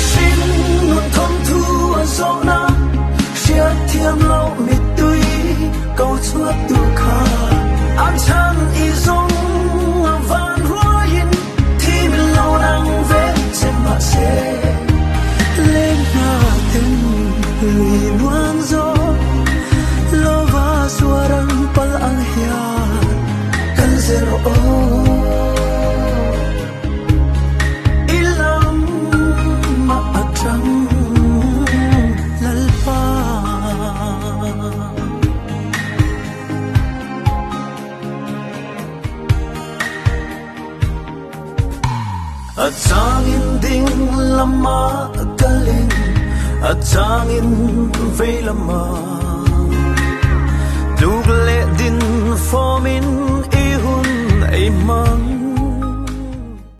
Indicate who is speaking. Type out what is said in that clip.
Speaker 1: xin một thôn thu ở gió nam chia thiêm lâu mịt tươi câu chúa tu khá an chan y dung van hoa in thì mình lâu đang vẽ trên mặt xe lên na tên lùi ngoan gió lo va suarang pal ang hia kan zero ilam ma atang lalpa at sangin ding lama kaling at sangin vei lama lugle din formin